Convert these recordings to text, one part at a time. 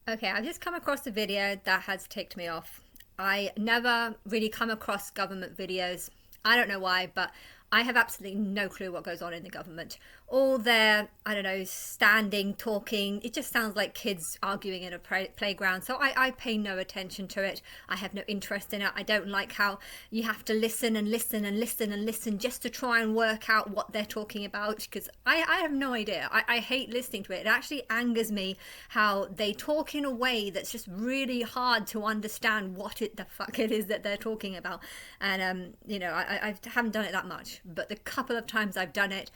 Okay, I've just come across a video that has ticked me off. I never really come across government videos. I don't know why, but I have absolutely no clue what goes on in the government. All their, I don't know, standing, talking, it just sounds like kids arguing in a playground. So I pay no attention to it. I have no interest in it. I don't like how you have to listen and listen and listen and listen just to try and work out what they're talking about because I have no idea. I hate listening to it. It actually angers me how they talk in a way that's just really hard to understand what it the fuck it is that they're talking about. And I haven't done it that much, but the couple of times I've done it,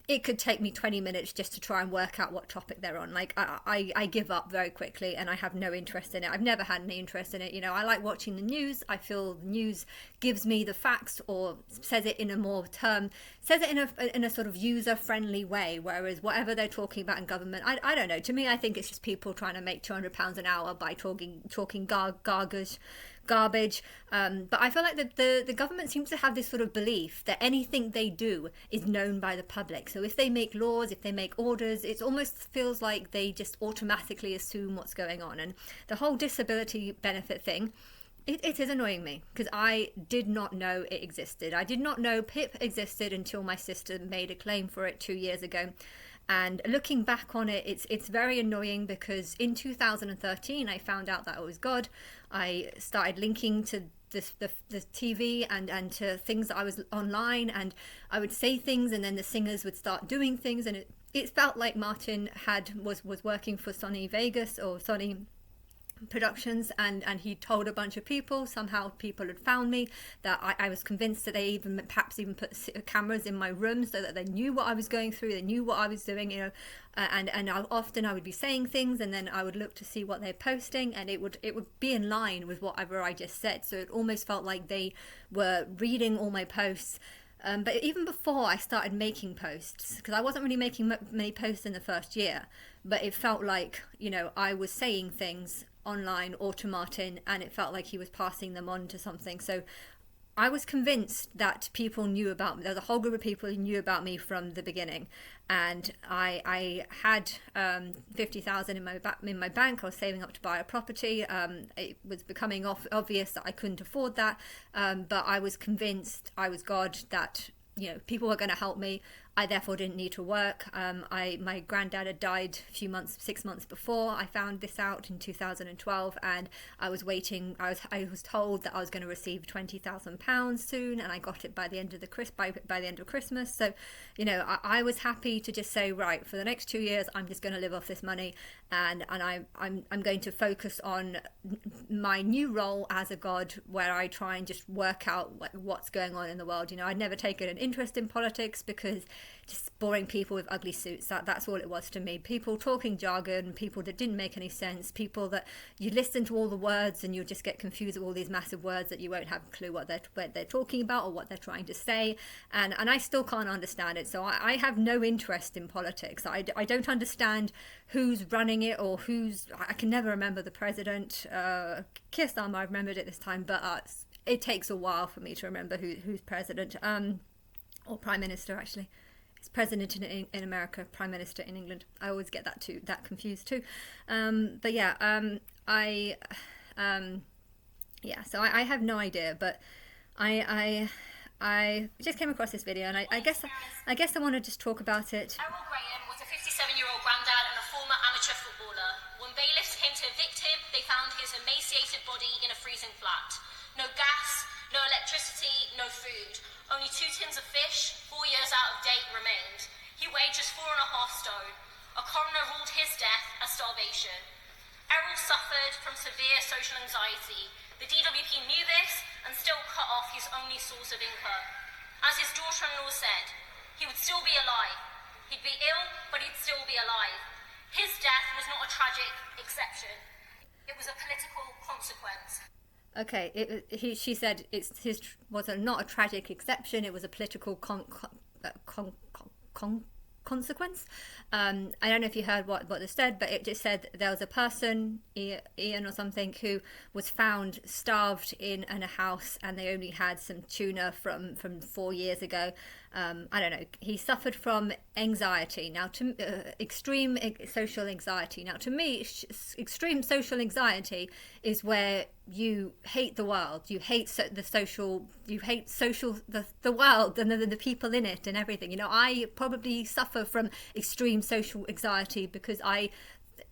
it could take me 20 minutes just to try and work out what topic they're on. Like, I give up very quickly and I have no interest in it. I've never had any interest in it. I like watching the news. I feel the news gives me the facts or says it in a says it in a sort of user friendly way. Whereas whatever they're talking about in government, I don't know. To me, I think it's just people trying to make £200 an hour by talking garbage. But I feel like the government seems to have this sort of belief that anything they do is known by the public. So if they make laws, if they make orders, it almost feels like they just automatically assume what's going on. And the whole disability benefit thing, it is annoying me because I did not know it existed. I did not know PIP existed until my sister made a claim for it 2 years ago. And looking back on it, it's very annoying because in 2013 I found out that I was God. I started linking to the TV and to things that I was online, and I would say things, and then the singers would start doing things, and it felt like Martin was working for Sony Vegas or Sony Productions, and he told a bunch of people. Somehow people had found me, that I was convinced that they even perhaps even put cameras in my room so that they knew what I was going through, they knew what I was doing, and often I would be saying things and then I would look to see what they're posting, and it would be in line with whatever I just said. So it almost felt like they were reading all my posts. But even before I started making posts, because I wasn't really making many posts in the first year, but it felt like, I was saying things online or to Martin, and it felt like he was passing them on to something. So I was convinced that people knew about me. There was a whole group of people who knew about me from the beginning, and I had 50,000 in my bank. I was saving up to buy a property. It was becoming obvious that I couldn't afford that, but I was convinced I was God, that people were going to help me. I therefore didn't need to work. My granddad had died 6 months before I found this out in 2012, and I was waiting. I was told that I was going to receive £20,000 soon, and I got it by the end of by the end of Christmas. So, I was happy to just say, right, for the next 2 years, I'm just going to live off this money, and I'm going to focus on my new role as a god, where I try and just work out what's going on in the world. I'd never taken an interest in politics because just boring people with ugly suits. That's all it was to me. People talking jargon, people that didn't make any sense, people that you listen to all the words and you'll just get confused with all these massive words that you won't have a clue what they're talking about or what they're trying to say. And I still can't understand it. So I have no interest in politics. I don't understand who's running it or I can never remember the president. Keir Starmer, I've remembered it this time, but it takes a while for me to remember who's president. Or prime minister, actually. It's president in America, prime minister in England. I always get that confused too. But yeah, so I have no idea, but I just came across this video, and I guess I want to just talk about it. Errol Graham was a 57-year-old granddad and a former amateur footballer. When bailiffs came to evict him, they found his emaciated body in a freezing flat. No gas, no electricity, no food. Only 2 tins of fish, 4 years out of date, remained. He weighed just 4.5 stone. A coroner ruled his death as starvation. Errol suffered from severe social anxiety. The DWP knew this and still cut off his only source of income. As his daughter-in-law said, he would still be alive. He'd be ill, but he'd still be alive. His death was not a tragic exception. It was a political consequence. Okay, she said his was not a tragic exception. It was a political consequence. I don't know if you heard what they said, but it just said there was a person, Ian or something, who was found starved in a house, and they only had some tuna from 4 years ago. I don't know, he suffered from anxiety. Now, to extreme social anxiety. Now, to me, extreme social anxiety is where you hate the world, you hate the world and the people in it and everything. You know, I probably suffer from extreme social anxiety because I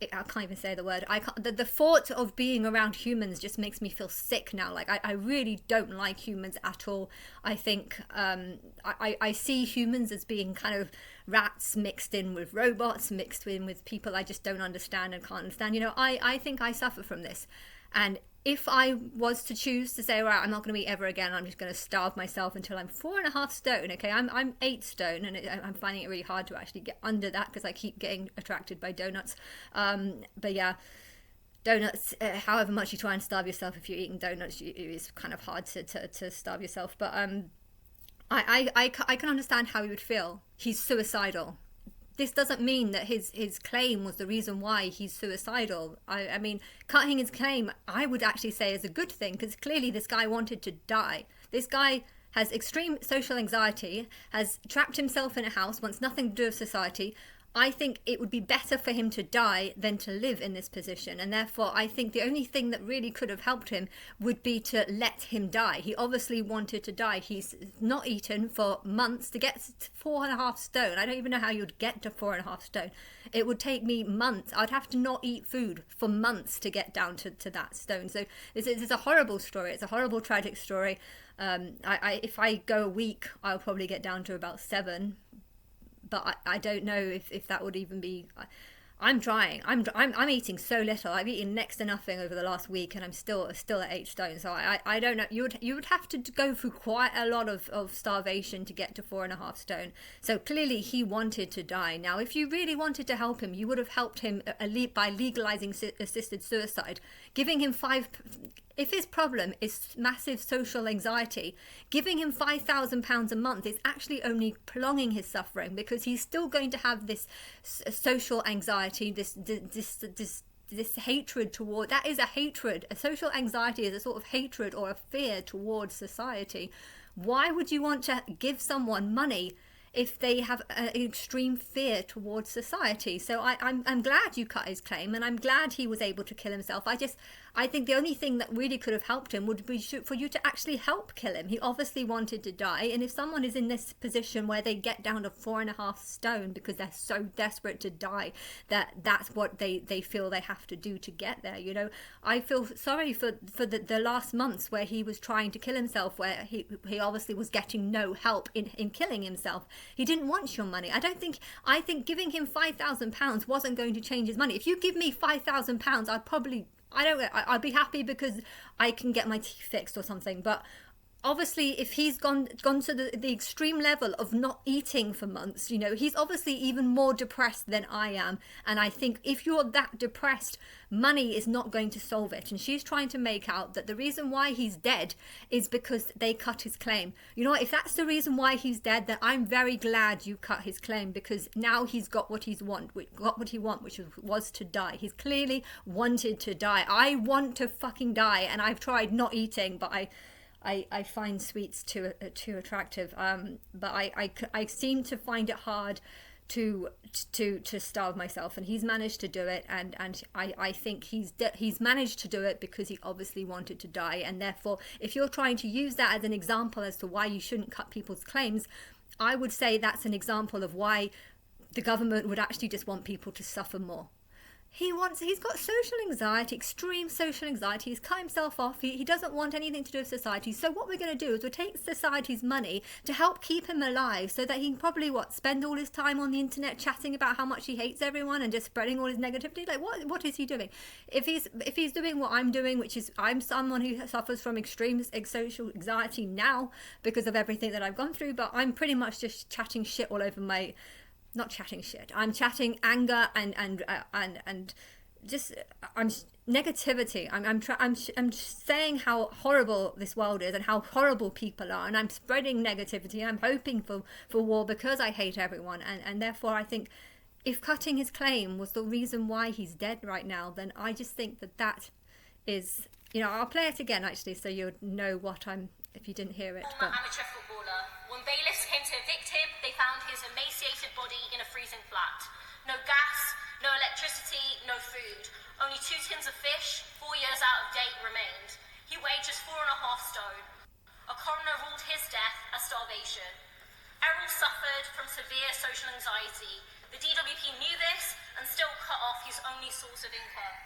can't even say the word. I can't. The thought of being around humans just makes me feel sick now. Like I really don't like humans at all. I think I see humans as being kind of rats mixed in with robots, mixed in with people I just don't understand and can't understand. You know, I think I suffer from this, and if I was to choose to say, right, I'm not going to eat ever again, I'm just going to starve myself until I'm 4.5 stone. Okay, I'm 8 stone, and I'm finding it really hard to actually get under that because I keep getting attracted by donuts. But yeah, donuts. However much you try and starve yourself, if you're eating donuts, it's kind of hard to starve yourself. But I can understand how he would feel. He's suicidal. This doesn't mean that his claim was the reason why he's suicidal. I mean, cutting his claim, I would actually say is a good thing, because clearly this guy wanted to die. This guy has extreme social anxiety, has trapped himself in a house, wants nothing to do with society. I think it would be better for him to die than to live in this position. And therefore, I think the only thing that really could have helped him would be to let him die. He obviously wanted to die. He's not eaten for months to get to 4.5 stone. I don't even know how you'd get to 4.5 stone. It would take me months. I'd have to not eat food for months to get down to that stone. So it's a horrible story. It's a horrible, tragic story. If I go a week, I'll probably get down to about 7. But I don't know if that would even be. I'm trying. I'm eating so little. I've eaten next to nothing over the last week, and I'm still at 8 stone. So I don't know. You would have to go through quite a lot of starvation to get to 4.5 stone. So clearly he wanted to die. Now, if you really wanted to help him, you would have helped him by legalizing assisted suicide, giving him If his problem is massive social anxiety, giving him £5,000 a month is actually only prolonging his suffering, because he's still going to have this social anxiety, this hatred toward. That is a hatred. A social anxiety is a sort of hatred or a fear towards society. Why would you want to give someone money if they have an extreme fear towards society? So I'm glad you cut his claim, and I'm glad he was able to kill himself. I think the only thing that really could have helped him would be for you to actually help kill him. He obviously wanted to die, and if someone is in this position where they get down to 4.5 stone because they're so desperate to die, that's what they feel they have to do to get there. You know, I feel sorry for the last months where he was trying to kill himself, where he obviously was getting no help in killing himself. He didn't want your money. I think giving him £5,000 wasn't going to change his money. If you give me £5,000, I'd be happy because I can get my teeth fixed or something. But obviously, if he's gone to the extreme level of not eating for months, you know, he's obviously even more depressed than I am. And I think if you're that depressed, money is not going to solve it. And she's trying to make out that the reason why he's dead is because they cut his claim. You know what? If that's the reason why he's dead, then I'm very glad you cut his claim, because now he's got what he wanted, which was to die. He's clearly wanted to die. I want to fucking die, and I've tried not eating, but I find sweets too attractive, but I seem to find it hard to starve myself, and he's managed to do it, and I think he's managed to do it because he obviously wanted to die. And therefore, if you're trying to use that as an example as to why you shouldn't cut people's claims, I would say that's an example of why the government would actually just want people to suffer more. He's got social anxiety, extreme social anxiety. He's cut himself off. He doesn't want anything to do with society. So what we're going to do is we'll take society's money to help keep him alive, so that he can probably spend all his time on the internet chatting about how much he hates everyone and just spreading all his negativity. Like what is he doing? If he's doing what I'm doing, which is I'm someone who suffers from extreme social anxiety now because of everything that I've gone through, but I'm pretty much just chatting shit all over my. Not chatting shit. I'm chatting anger and just negativity. I'm saying how horrible this world is and how horrible people are, and I'm spreading negativity. I'm hoping for war because I hate everyone, and therefore I think if cutting his claim was the reason why he's dead right now, then I just think that is, you know, I'll play it again actually so you'll know what I'm, if you didn't hear it. Amateur footballer. When bailiffs came to evict him, Only 2 tins of fish, 4 years out of date, remained. He weighed just 4.5 stone. A coroner ruled his death as starvation. Errol suffered from severe social anxiety. The DWP knew this and still cut off his only source of income.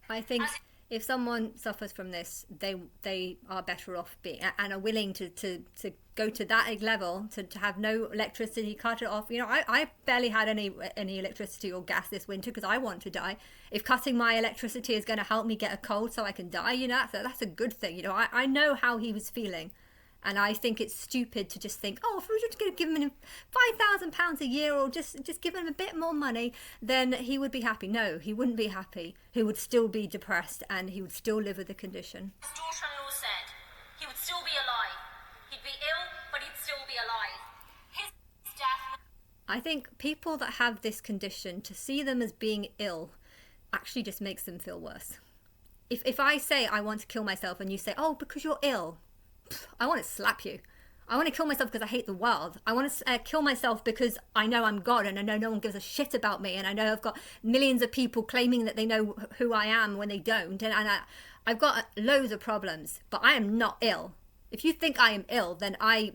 I think if someone suffers from this, they are better off being and are willing to go to that level, to have no electricity, cut it off. You know, I barely had any electricity or gas this winter because I want to die. If cutting my electricity is going to help me get a cold so I can die, you know, that's a good thing. You know, I know how he was feeling. And I think it's stupid to just think, oh, if we're just going to give him £5,000 a year or just give him a bit more money, then he would be happy. No, he wouldn't be happy. He would still be depressed and he would still live with the condition. His daughter-in-law said he would still be alive. He'd be ill, but he'd still be alive. His death... I think people that have this condition, to see them as being ill actually just makes them feel worse. If I say I want to kill myself and you say, oh, because you're ill, I want to slap you. I want to kill myself because I hate the world. I want to kill myself because I know I'm God and I know no one gives a shit about me, and I know I've got millions of people claiming that they know who I am when they don't, and I've got loads of problems, but I am not ill. If you think I am ill, then I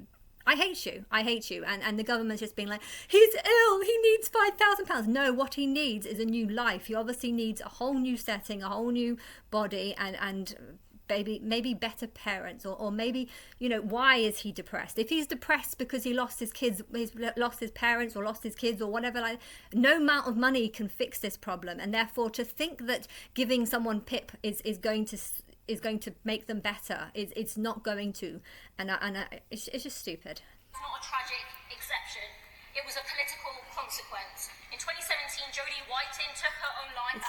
hate you. I hate you. And the government's just being like, he's ill, he needs £5,000. No, what he needs is a new life. He obviously needs a whole new setting, a whole new body, and maybe better parents, or maybe, you know, why is he depressed? If he's depressed because he lost his kids, he's lost his parents or lost his kids or whatever, like, no amount of money can fix this problem. And therefore to think that giving someone PIP is going to make them better, it's not going to, and it's just stupid. It's not a tragic exception. It was a political consequence. In 2017, Jodie Whiting took her own life.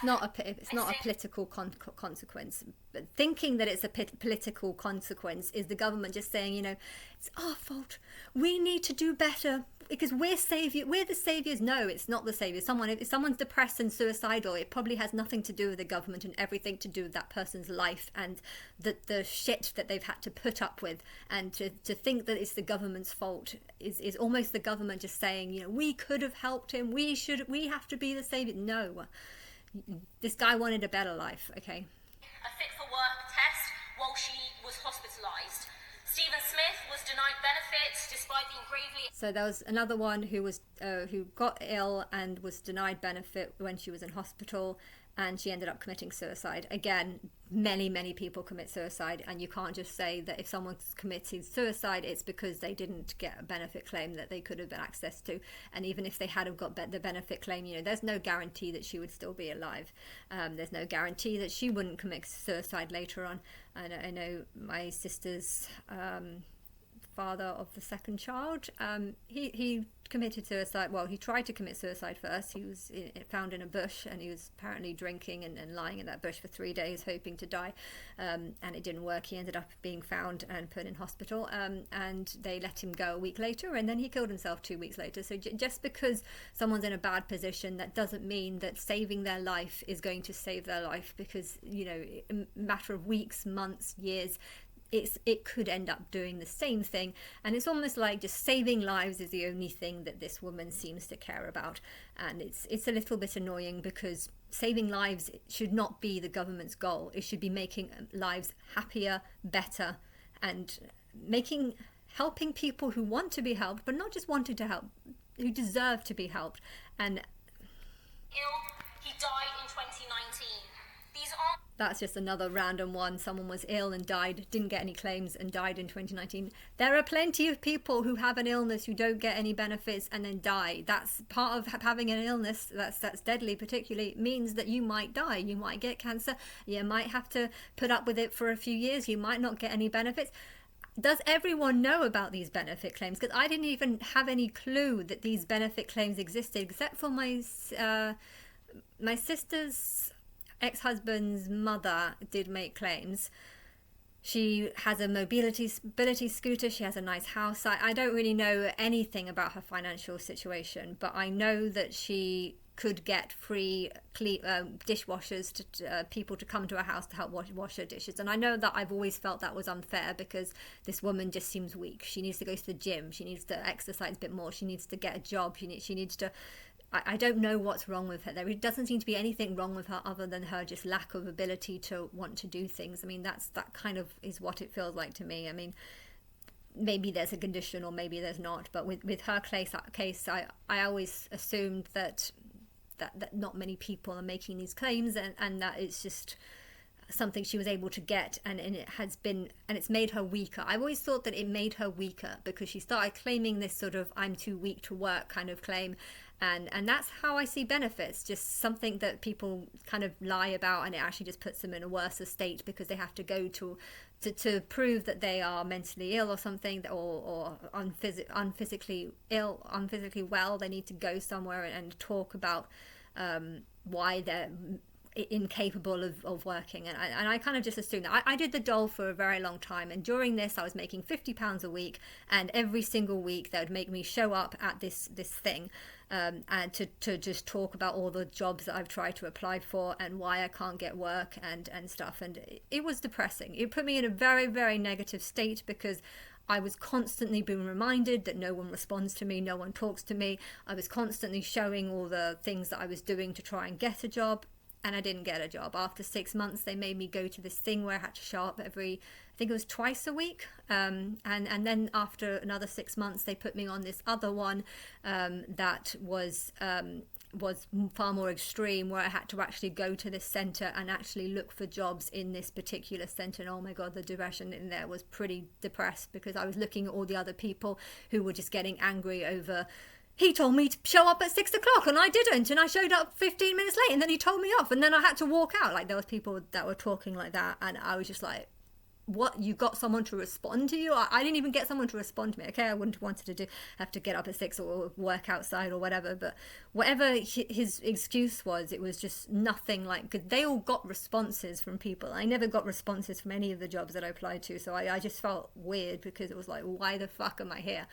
It's not a political consequence. But thinking that it's a political consequence is the government just saying, you know, it's our fault. We need to do better because we're the saviors. No, it's not the saviors. If someone's depressed and suicidal, it probably has nothing to do with the government and everything to do with that person's life and the shit that they've had to put up with. And to think that it's the government's fault is almost the government just saying, you know, we could have helped him. We have to be the savior. No, this guy wanted a better life. Okay. A fit for work test while she was hospitalised. Stephen Smith was denied benefits despite being gravely... So there was another one who got ill and was denied benefit when she was in hospital, and she ended up committing suicide. Again, many people commit suicide, and you can't just say that if someone's committed suicide, it's because they didn't get a benefit claim that they could have been access to. And even if they had have got the benefit claim, you know, there's no guarantee that she would still be alive. There's no guarantee that she wouldn't commit suicide later on. I know my sister's father of the second child, he committed suicide. Well, he tried to commit suicide first. He was found in a bush, and he was apparently drinking and lying in that bush for 3 days hoping to die, and it didn't work. He ended up being found and put in hospital, and they let him go a week later, and then he killed himself 2 weeks later. So just because someone's in a bad position, that doesn't mean that saving their life is going to save their life, because, you know, a matter of weeks, months, years, it could end up doing the same thing. And it's almost like just saving lives is the only thing that this woman seems to care about. And it's a little bit annoying, because saving lives should not be the government's goal. It should be making lives happier, better, and helping people who want to be helped, but not just wanted to help, who deserve to be helped. And he died in 2019. That's just another random one. Someone was ill and died, didn't get any claims, and died in 2019. There are plenty of people who have an illness who don't get any benefits and then die. That's part of having an illness that's deadly, particularly, means that you might die. You might get cancer. You might have to put up with it for a few years. You might not get any benefits. Does everyone know about these benefit claims? Because I didn't even have any clue that these benefit claims existed, except for my sister's ex-husband's mother did make claims. She has a mobility scooter. She has a nice house. I don't really know anything about her financial situation, but I know that she could get free dishwashers to people to come to her house to help wash her dishes. And I know that I've always felt that was unfair, because this woman just seems weak. She needs to go to the gym. She needs to exercise a bit more. She needs to get a job. She needs to... I don't know what's wrong with her. There doesn't seem to be anything wrong with her other than her just lack of ability to want to do things. I mean, that kind of is what it feels like to me. I mean, maybe there's a condition or maybe there's not, but with her case, I always assumed that not many people are making these claims, and that it's just something she was able to get, and it's made her weaker. I've always thought that it made her weaker because she started claiming this sort of I'm too weak to work kind of claim, and that's how I see benefits, just something that people kind of lie about, and it actually just puts them in a worse state because they have to go to prove that they are mentally ill or something, or unphysically well. They need to go somewhere and talk about why they're incapable of working, and I kind of just assumed that. I did the dole for a very long time, and during this I was making £50 a week, and every single week they would make me show up at this thing, and to just talk about all the jobs that I've tried to apply for and why I can't get work and stuff, and it was depressing. It put me in a very, very negative state because I was constantly being reminded that no one responds to me, no one talks to me. I was constantly showing all the things that I was doing to try and get a job, and I didn't get a job. After 6 months, they made me go to this thing where I had to show up I think it was twice a week. And then after another 6 months, they put me on this other one that was far more extreme, where I had to actually go to this centre and actually look for jobs in this particular centre. And oh my God, the depression in there was pretty depressed because I was looking at all the other people who were just getting angry over, he told me to show up at 6 o'clock and I didn't, and I showed up 15 minutes late and then he told me off and then I had to walk out. Like, there was people that were talking like that, and I was just like, what, you got someone to respond to you? I didn't even get someone to respond to me. Okay, I wouldn't have wanted to have to get up at 6 or work outside or whatever, but whatever his excuse was, it was just nothing like good. They all got responses from people. I never got responses from any of the jobs that I applied to, so I just felt weird because it was like, why the fuck am I here?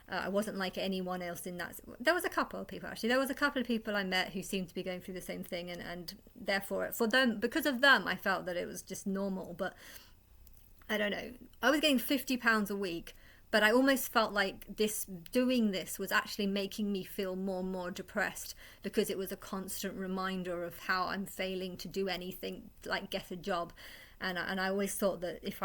I wasn't like anyone else in that. There was a couple of people, actually. There was a couple of people I met who seemed to be going through the same thing, and therefore, for them, because of them, I felt that it was just normal. But I don't know. I was getting £50 a week, but I almost felt like doing this was actually making me feel more and more depressed because it was a constant reminder of how I'm failing to do anything like get a job. And I always thought that if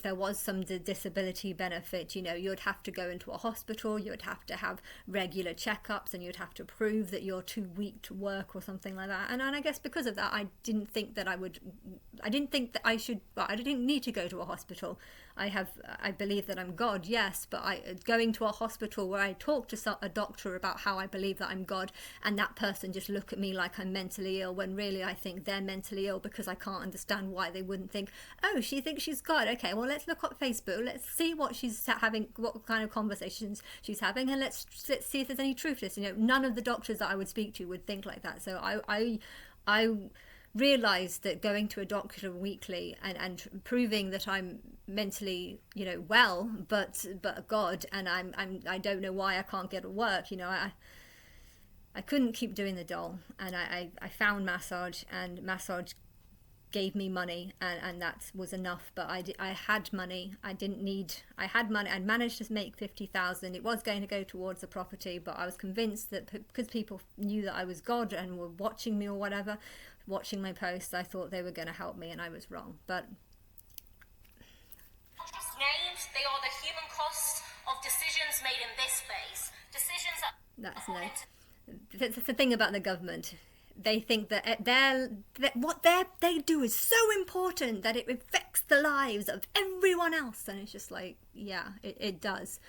there was some disability benefit, you know, you'd have to go into a hospital, you'd have to have regular checkups, and you'd have to prove that you're too weak to work or something like that. And I guess because of that, I didn't think that I didn't need to go to a hospital. I believe that I'm God, yes, but going to a hospital where I talk to a doctor about how I believe that I'm God, and that person just look at me like I'm mentally ill, when really I think they're mentally ill because I can't understand why they wouldn't think, oh, she thinks she's God. Okay, well, let's look up Facebook. Let's see what she's having, what kind of conversations she's having, and let's see if there's any truth to this. You know, none of the doctors that I would speak to would think like that. So I realized that going to a doctor weekly and proving that I'm mentally, you know, well, but God, and I don't know why I can't get to work. You know, I couldn't keep doing the dole, and I found massage, and massage gave me money, and that was enough. But I had money. I had money. I'd managed to make 50,000. It was going to go towards the property, but I was convinced that because people knew that I was God and were watching me or whatever, watching my posts, I thought they were going to help me, and I was wrong. But names, they are the human cost of decisions made in this space. Decisions that's the thing about the government. They think that what they do is so important that it affects the lives of everyone else, and it's just like, yeah, it does.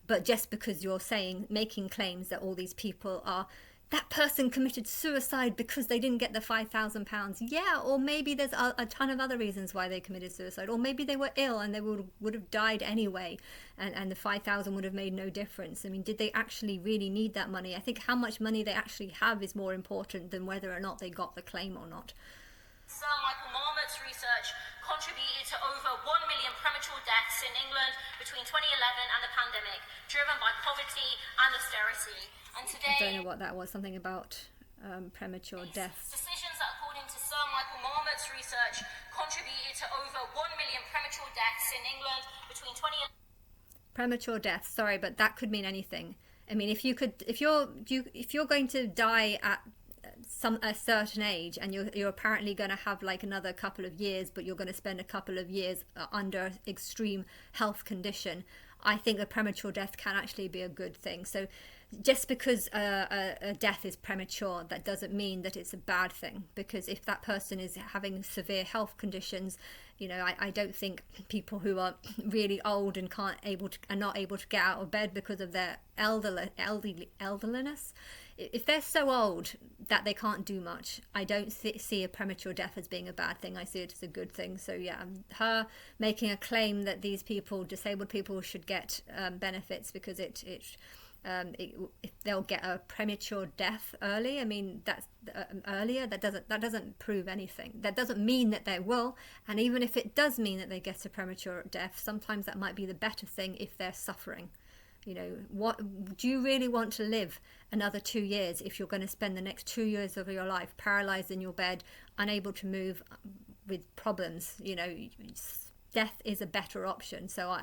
But just because you're making claims that all these people are, that person committed suicide because they didn't get the £5,000. Yeah, or maybe there's a ton of other reasons why they committed suicide, or maybe they were ill and they would have died anyway, and the 5,000 would have made no difference. I mean, did they actually really need that money? I think how much money they actually have is more important than whether or not they got the claim or not. Sir Michael Marmot's research contributed to over 1 million premature deaths in England between 2011 and the pandemic, driven by poverty and austerity. And today, I don't know what that was, something about premature deaths. Decisions that, according to Sir Michael Marmot's research, contributed to over 1 million premature deaths in England between 2011... Premature deaths, sorry, but that could mean anything. I mean, if you're going to die at a certain age, and you're apparently going to have like another couple of years, but you're going to spend a couple of years under extreme health condition, I think a premature death can actually be a good thing. So just because a death is premature, that doesn't mean that it's a bad thing, because if that person is having severe health conditions, I don't think people who are really old and are not able to get out of bed because of their elderliness, if they're so old that they can't do much, I don't see a premature death as being a bad thing. I see it as a good thing. So yeah, her making a claim that these people, disabled people, should get benefits because if they'll get a premature death early, I mean, that's earlier, that doesn't prove anything. That doesn't mean that they will, and even if it does mean that they get a premature death, sometimes that might be the better thing if they're suffering. What do you really want to live another 2 years if you're going to spend the next 2 years of your life paralyzed in your bed, unable to move, with problems? Death is a better option. So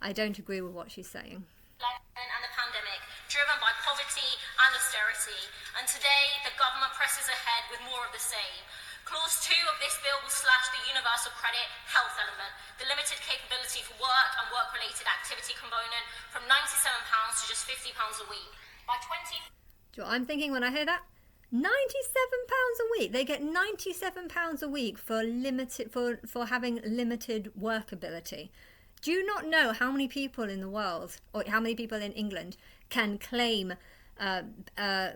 I don't agree with what she's saying. And the pandemic, driven by poverty and austerity, and today the government presses ahead with more of the same. Clause 2 of this bill will slash the universal credit health element, the limited capability for work and work-related activity component, from £97 to just £50 a week. By 20... Do you know what I'm thinking when I hear that? £97 a week. They get £97 a week for having limited workability. Do you not know how many people in the world, or how many people in England, can claim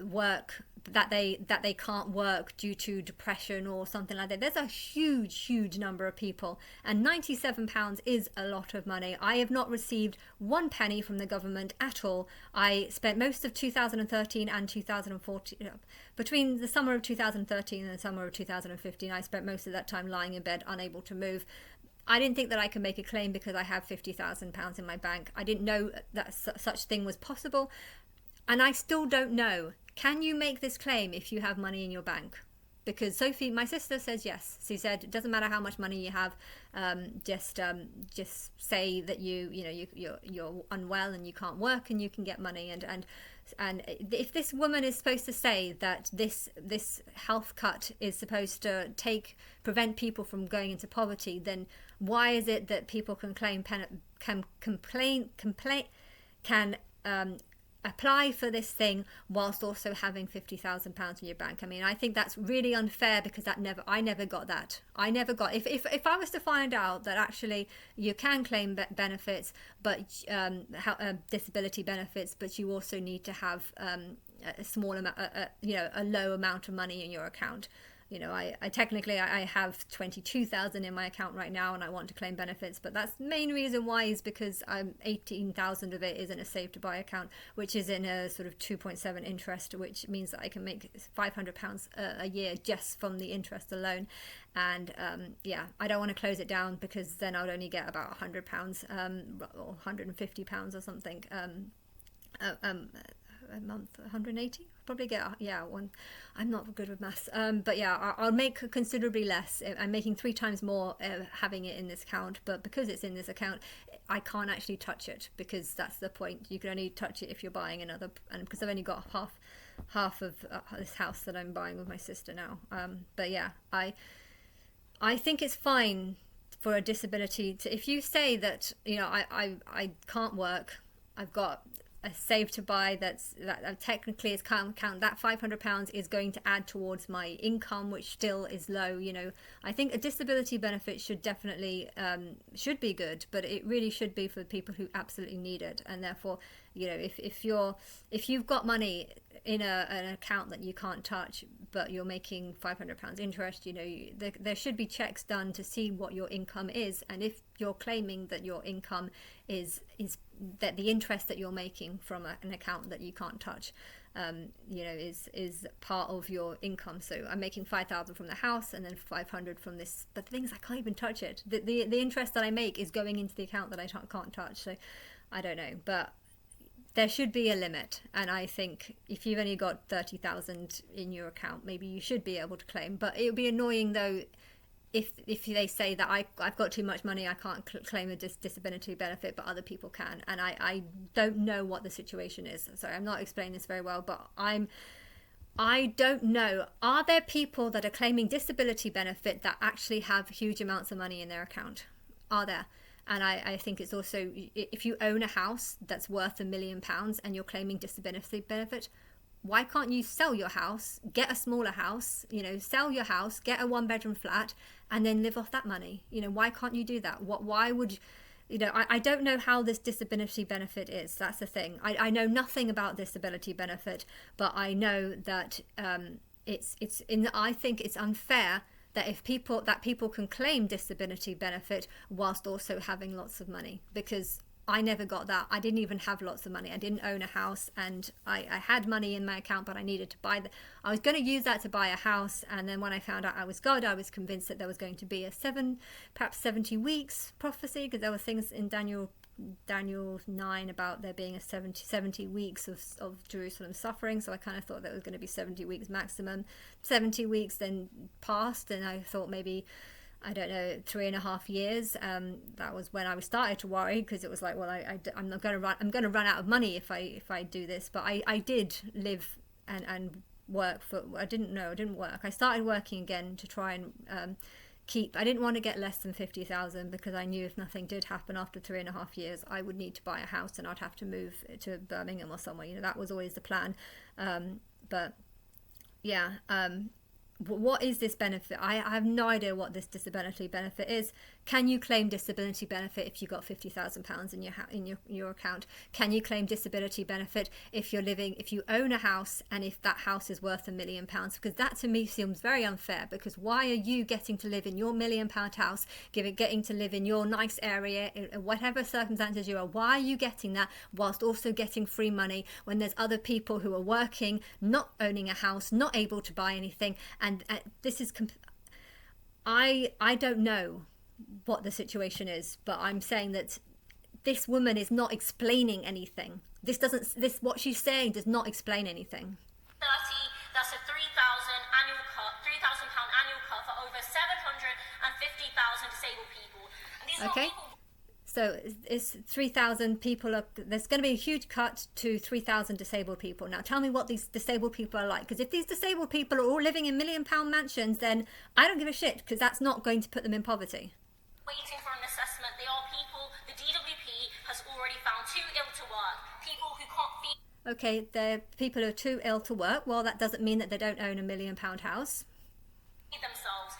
work that they can't work due to depression or something like that? There's a huge number of people, and £97 is a lot of money. I have not received 1 penny from the government at all. I spent most of 2013 and 2014, between the summer of 2013 and the summer of 2015, I spent most of that time lying in bed, unable to move. I didn't think that I could make a claim because I have £50,000 in my bank. I didn't know that such thing was possible. And I still don't know. Can you make this claim if you have money in your bank? Because Sophie, my sister, says yes. She said it doesn't matter how much money you have. Just say that you're unwell and you can't work and you can get money. And if this woman is supposed to say that this health cut is supposed to prevent people from going into poverty, then why is it that people can apply for this thing whilst also having £50,000 in your bank? I mean, I think that's really unfair, because I never got that. If I was to find out that actually you can claim benefits, but disability benefits, but you also need to have a small amount, a low amount of money in your account. I technically have 22,000 in my account right now, and I want to claim benefits, but that's the main reason why is because 18,000 of it is in a Save to Buy account, which is in a sort of 2.7 interest, which means that I can make £500 a year just from the interest alone. And I don't want to close it down, because then I'd only get about £100 or £150 or something a month. 180 probably get one. I'm not good with maths, but yeah, I'll make considerably less. I'm making 3 times more having it in this account, but because it's in this account, I can't actually touch it, because that's the point. You can only touch it if you're buying another, and because I've only got half of this house that I'm buying with my sister now. But yeah, I think it's fine for a disability to, if you say that I can't work, I've got a Save to Buy that technically is count that £500 is going to add towards my income, which still is low. I think a disability benefit should definitely should be good, but it really should be for people who absolutely need it. And therefore, if you've got money in an account that you can't touch, but you're making £500 interest, there should be checks done to see what your income is, and if you're claiming that your income is that the interest that you're making from an account that you can't touch, is part of your income. So I'm making 5,000 from the house and then 500 from this, but the thing is, I can't even touch it. The interest that I make is going into the account that I can't touch. So I don't know, but there should be a limit, and I think if you've only got 30,000 in your account, maybe you should be able to claim. But it would be annoying though if they say that I've got too much money, I can't claim a disability benefit, but other people can. And I don't know what the situation is. Sorry, I'm not explaining this very well, but I don't know. Are there people that are claiming disability benefit that actually have huge amounts of money in their account? Are there? And I think it's also, if you own a house that's worth £1 million and you're claiming disability benefit, why can't you sell your house, get a smaller house, sell your house, get a 1-bedroom flat, and then live off that money? Why can't you do that? Why would, I don't know how this disability benefit is. That's the thing. I know nothing about disability benefit, but I know that I think it's unfair that people can claim disability benefit whilst also having lots of money, because I never got that. I didn't even have lots of money. I didn't own a house, and I had money in my account, but I needed to buy I was going to use that to buy a house. And then when I found out I was God, I was convinced that there was going to be perhaps 70 weeks prophecy, because there were things in Daniel 9 about there being a 70 weeks of Jerusalem suffering. So I kind of thought that was going to be 70 weeks maximum. 70 weeks then passed, and I thought maybe, I don't know, 3.5 years. That was when I started to worry, because it was like, well, I'm going to run out of money if I do this. But I did live and work for. It didn't work. I started working again to try and I didn't want to get less than 50,000, because I knew if nothing did happen after 3.5 years, I would need to buy a house and I'd have to move to Birmingham or somewhere. That was always the plan. But yeah. What is this benefit? I have no idea what this disability benefit is. Can you claim disability benefit if you got £50,000 in your account? Can you claim disability benefit if you own a house and if that house is worth £1 million? Because that to me seems very unfair. Because why are you getting to live in your £1 million house, getting to live in your nice area, whatever circumstances you are? Why are you getting that whilst also getting free money when there's other people who are working, not owning a house, not able to buy anything? And this is, I don't know what the situation is, but I'm saying that this woman is not explaining anything. What she's saying does not explain anything. That's a £3,000 annual cut, £3,000 annual cut for over 750,000 disabled people. And these are not people. So it's 3,000 people. There's going to be a huge cut to 3,000 disabled people. Now tell me what these disabled people are like. Because if these disabled people are all living in £1 million mansions, then I don't give a shit, because that's not going to put them in poverty. Waiting for an assessment. They are people the DWP has already found too ill to work. People who can't feed. Okay, they're people who are too ill to work. Well, that doesn't mean that they don't own £1 million house. Themselves.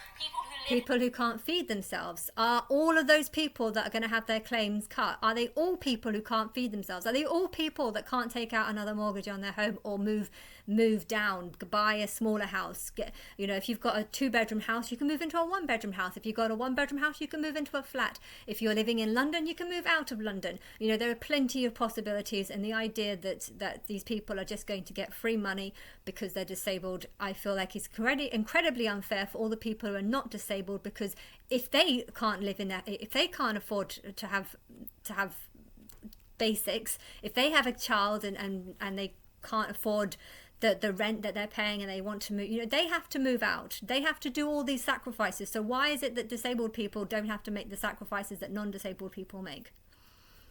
People who can't feed themselves. Are all of those people that are going to have their claims cut, are they all people who can't feed themselves? Are they all people that can't take out another mortgage on their home or move down, buy a smaller house? If you've got a 2-bedroom house, you can move into a 1-bedroom house. If you've got a 1-bedroom house, you can move into a flat. If you're living in London, you can move out of London. There are plenty of possibilities, and the idea that these people are just going to get free money because they're disabled, I feel like is incredibly unfair for all the people who are not disabled, because if they can't live in that, if they can't afford to have basics, if they have a child and they can't afford the rent that they're paying and they want to move, they have to move out. They have to do all these sacrifices. So why is it that disabled people don't have to make the sacrifices that non-disabled people make?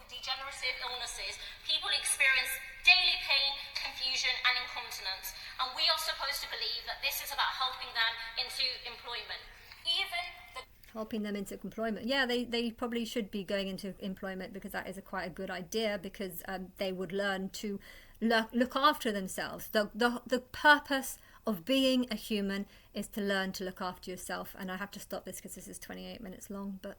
Degenerative illnesses, people experience daily pain, confusion and incontinence, and we are supposed to believe that this is about helping them into employment. Helping them into employment. Yeah, they probably should be going into employment, because that is quite a good idea, because they would learn to look after themselves. The purpose of being a human is to learn to look after yourself. And I have to stop this because this is 28 minutes long, but